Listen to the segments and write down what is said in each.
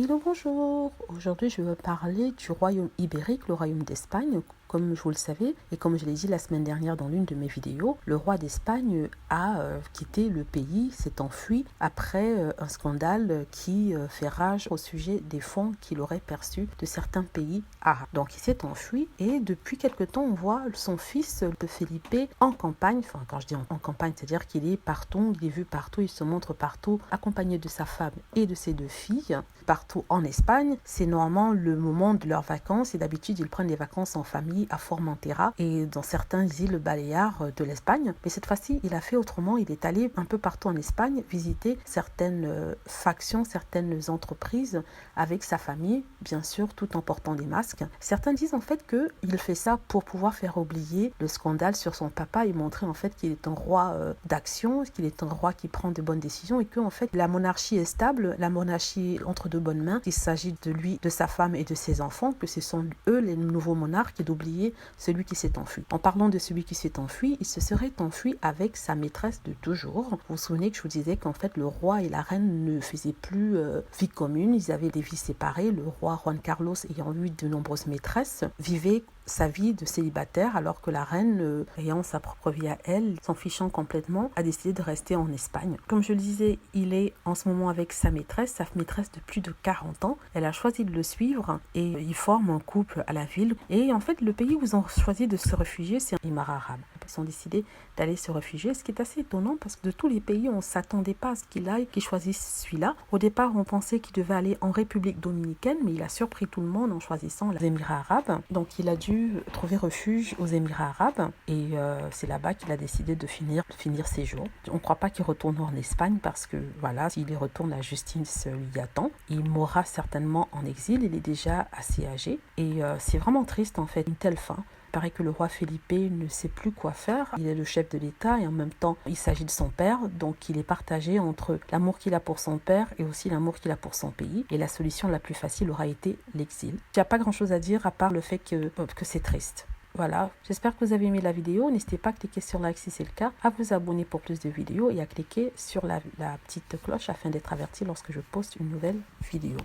Hello, bonjour. Aujourd'hui, je veux parler du royaume ibérique, le royaume d'Espagne. Comme vous le savez, et comme je l'ai dit la semaine dernière dans l'une de mes vidéos, le roi d'Espagne a quitté le pays, s'est enfui après un scandale qui fait rage au sujet des fonds qu'il aurait perçus de certains pays arabes. Donc il s'est enfui et depuis quelque temps, on voit son fils, Felipe, en campagne. Enfin, quand je dis en campagne, c'est-à-dire qu'il est partout, il est vu partout, il se montre partout, accompagné de sa femme et de ses 2 filles, partout en Espagne. C'est normalement le moment de leurs vacances et d'habitude, ils prennent des vacances en famille à Formentera et dans certaines îles baléares de l'Espagne. Mais cette fois-ci, il a fait autrement. Il est allé un peu partout en Espagne visiter certaines factions, certaines entreprises avec sa famille, bien sûr, tout en portant des masques. Certains disent en fait qu'il fait ça pour pouvoir faire oublier le scandale sur son papa et montrer en fait qu'il est un roi d'action, qu'il est un roi qui prend de bonnes décisions et que en fait la monarchie est stable, la monarchie entre de bonnes mains, qu'il s'agit de lui, de sa femme et de ses enfants, que ce sont eux les nouveaux monarques et d'oublier celui qui s'est enfui. En parlant de celui qui s'est enfui, il se serait enfui avec sa maîtresse de toujours. Vous vous souvenez que je vous disais qu'en fait le roi et la reine ne faisaient plus vie commune, ils avaient des vies séparées. Le roi Juan Carlos, ayant eu de nombreuses maîtresses, vivait sa vie de célibataire alors que la reine, ayant sa propre vie à elle, s'en fichant complètement, a décidé de rester en Espagne. Comme je le disais, il est en ce moment avec sa maîtresse de plus de 40 ans. Elle a choisi de le suivre et ils forment un couple à la ville. Et en fait, le pays où ils ont choisi de se réfugier, c'est un Émirat arabe. Ils ont décidé d'aller se réfugier, ce qui est assez étonnant parce que de tous les pays, on ne s'attendait pas à ce qu'il aille, qu'il choisisse celui-là. Au départ, on pensait qu'il devait aller en République dominicaine, mais il a surpris tout le monde en choisissant les Émirats arabes. Donc, il a dû trouver refuge aux Émirats arabes et c'est là-bas qu'il a décidé de finir ses jours. On ne croit pas qu'il retourne en Espagne parce que, voilà, s'il y retourne, la justice lui attend. Il mourra certainement en exil, il est déjà assez âgé et c'est vraiment triste en fait, une telle fin. Il paraît que le roi Felipe ne sait plus quoi faire. Il est le chef de l'État et en même temps, il s'agit de son père. Donc, il est partagé entre l'amour qu'il a pour son père et aussi l'amour qu'il a pour son pays. Et la solution la plus facile aura été l'exil. Il n'y a pas grand-chose à dire à part le fait que c'est triste. Voilà, j'espère que vous avez aimé la vidéo. N'hésitez pas à cliquer sur like si c'est le cas, à vous abonner pour plus de vidéos et à cliquer sur la petite cloche afin d'être averti lorsque je poste une nouvelle vidéo.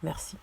Merci.